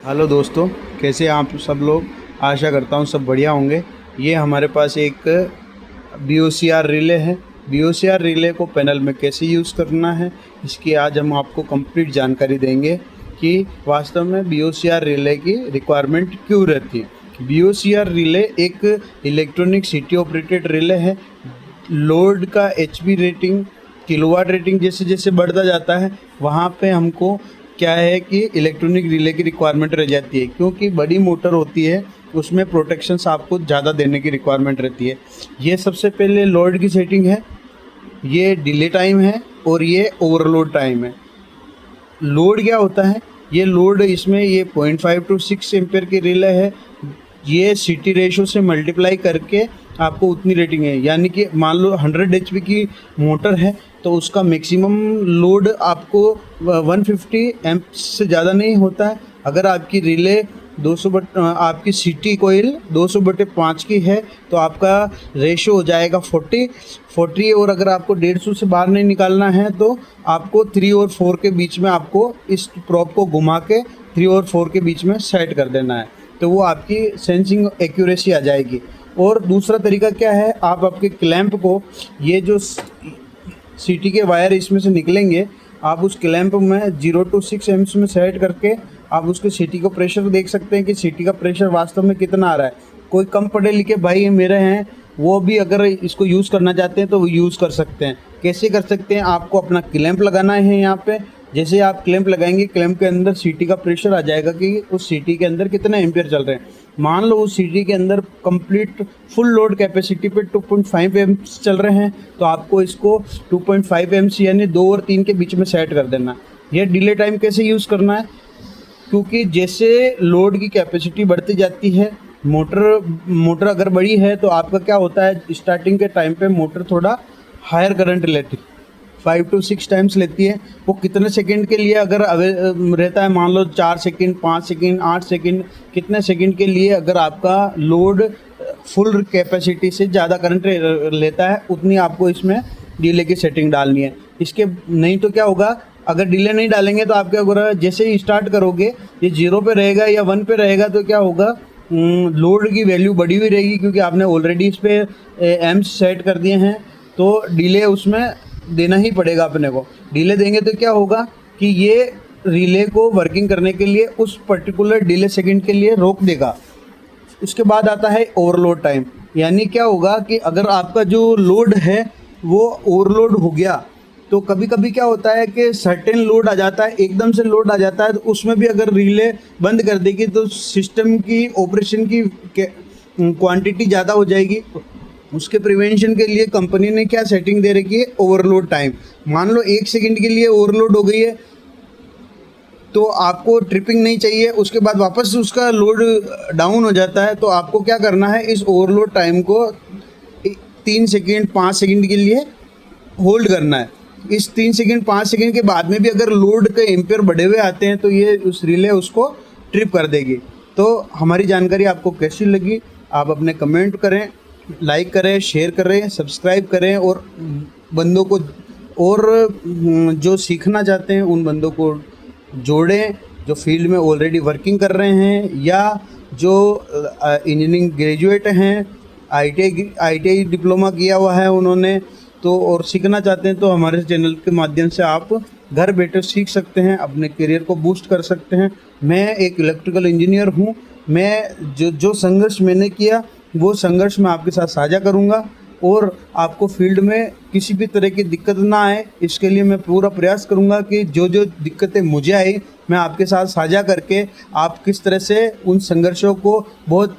Hello दोस्तों, कैसे हैं आप सब लोग। आशा करता हूँ सब बढ़िया होंगे। ये हमारे पास एक BOCR रिले है। BOCR रिले को पैनल में कैसे यूज़ करना है, इसकी आज हम आपको कंप्लीट जानकारी देंगे कि वास्तव में BOCR रिले की रिक्वायरमेंट क्यों रहती है। BOCR रिले एक इलेक्ट्रॉनिक सिटी ऑपरेटेड रिले है। लोड का HP रेटिंग, किलोवाट रेटिंग जैसे जैसे बढ़ता जाता है, वहाँ पे हमको क्या है कि इलेक्ट्रॉनिक रिले की रिक्वायरमेंट रह जाती है, क्योंकि बड़ी मोटर होती है उसमें प्रोटेक्शंस आपको ज़्यादा देने की रिक्वायरमेंट रहती है। ये सबसे पहले लोड की सेटिंग है, ये डिले टाइम है और ये ओवरलोड टाइम है। लोड क्या होता है, ये लोड इसमें ये 0.5 to 6 एम्पेयर की रिले है। ये सिटी रेशो से मल्टीप्लाई करके आपको उतनी रेटिंग है, यानी कि मान लो 100 HP की मोटर है तो उसका मैक्सिमम लोड आपको 150 एम्प से ज़्यादा नहीं होता है। अगर आपकी रिले आपकी सिटी कोयल 200/5 की है तो आपका रेशो हो जाएगा 40, और अगर आपको 150 से बाहर नहीं निकालना है तो आपको 3 और 4 के बीच में आपको इस प्रॉप को घुमा के 3 और 4 के बीच में सेट कर देना है, तो वो आपकी सेंसिंग एक्यूरेसी आ जाएगी। और दूसरा तरीका क्या है, आप आपके क्लैंप को, ये जो सीटी के वायर इसमें से निकलेंगे, आप उस क्लैंप में 0 to 6 एम्प्स में सेट करके आप उसके सीटी का प्रेशर देख सकते हैं कि सीटी का प्रेशर वास्तव में कितना आ रहा है। कोई कम पढ़े लिखे भाई मेरे हैं, वो भी अगर इसको यूज़ करना चाहते हैं तो वो यूज़ कर सकते हैं। कैसे कर सकते हैं, आपको अपना क्लैंप लगाना है यहाँ पे। जैसे आप क्लैंप लगाएंगे, क्लैंप के अंदर सीटी का प्रेशर आ जाएगा कि उस सीटी के अंदर कितने एम्पियर चल रहे हैं। मान लो उस सीटी के अंदर कंप्लीट फुल लोड कैपेसिटी पे 2.5 एम्प्स चल रहे हैं, तो आपको इसको 2.5 एम्प्स यानी 2 और 3 के बीच में सेट कर देना। यह डिले टाइम कैसे यूज़ करना है, क्योंकि जैसे लोड की कैपेसिटी बढ़ती जाती है, मोटर अगर बड़ी है तो आपका क्या होता है, स्टार्टिंग के टाइम पे मोटर थोड़ा हायर करंट लेती है, 5 to 6 टाइम्स लेती है। वो कितने सेकंड के लिए अगर रहता है, मान लो 4 सेकंड, 5 सेकंड, 8 सेकंड, कितने सेकंड के लिए अगर आपका लोड फुल कैपेसिटी से ज़्यादा करंट लेता है, उतनी आपको इसमें डिले की सेटिंग डालनी है। इसके नहीं तो क्या होगा, अगर डिले नहीं डालेंगे तो आप क्या होगा, जैसे ही स्टार्ट करोगे ये 0 पे रहेगा या 1 पे रहेगा, तो क्या होगा, लोड की वैल्यू बढ़ी हुई रहेगी, क्योंकि आपने ऑलरेडी इस पर एम्स सेट कर दिए हैं, तो डिले उसमें देना ही पड़ेगा अपने को। डिले देंगे तो क्या होगा कि ये रिले को वर्किंग करने के लिए उस पर्टिकुलर डिले सेकंड के लिए रोक देगा। उसके बाद आता है ओवरलोड टाइम, यानी क्या होगा कि अगर आपका जो लोड है वो ओवरलोड हो गया, तो कभी कभी क्या होता है कि सर्टेन लोड आ जाता है, एकदम से लोड आ जाता है, तो उसमें भी अगर रिले बंद कर देगी तो सिस्टम की ऑपरेशन की क्वांटिटी ज़्यादा हो जाएगी। उसके प्रिवेंशन के लिए कंपनी ने क्या सेटिंग दे रखी है, ओवरलोड टाइम। मान लो 1 सेकंड के लिए ओवरलोड हो गई है तो आपको ट्रिपिंग नहीं चाहिए, उसके बाद वापस उसका लोड डाउन हो जाता है, तो आपको क्या करना है, इस ओवरलोड टाइम को 3 सेकंड 5 सेकंड के लिए होल्ड करना है। इस 3 सेकंड 5 सेकंड के बाद में भी अगर लोड के एम्पियर बढ़े हुए आते हैं तो ये उस रिले उसको ट्रिप कर देगी। तो हमारी जानकारी आपको कैसी लगी, आप अपने कमेंट करें, लाइक करें, शेयर करें, सब्सक्राइब करें, और बंदों को, और जो सीखना चाहते हैं उन बंदों को जोड़ें, जो फील्ड में ऑलरेडी वर्किंग कर रहे हैं या जो इंजीनियरिंग ग्रेजुएट हैं, ITI डिप्लोमा किया हुआ है उन्होंने, तो और सीखना चाहते हैं, तो हमारे चैनल के माध्यम से आप घर बैठे सीख सकते हैं, अपने करियर को बूस्ट कर सकते हैं। मैं एक इलेक्ट्रिकल इंजीनियर हूँ, मैं जो संघर्ष मैंने किया वो संघर्ष मैं आपके साथ साझा करूंगा, और आपको फील्ड में किसी भी तरह की दिक्कत ना आए, इसके लिए मैं पूरा प्रयास करूंगा कि जो जो दिक्कतें मुझे आई मैं आपके साथ साझा करके आप किस तरह से उन संघर्षों को बहुत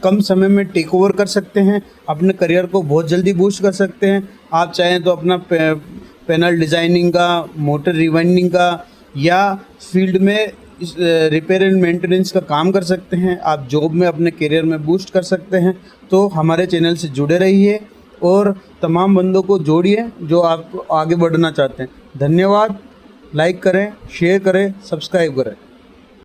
कम समय में टेक ओवर कर सकते हैं, अपने करियर को बहुत जल्दी बूस्ट कर सकते हैं। आप चाहें तो अपना पैनल डिज़ाइनिंग का, मोटर रिवाइंडिंग का, या फील्ड में रिपेयर एंड मेंटेनेंस का काम कर सकते हैं, आप जॉब में अपने करियर में बूस्ट कर सकते हैं। तो हमारे चैनल से जुड़े रहिए और तमाम बंदों को जोड़िए जो आप आगे बढ़ना चाहते हैं। धन्यवाद। लाइक करें, शेयर करें, सब्सक्राइब करें।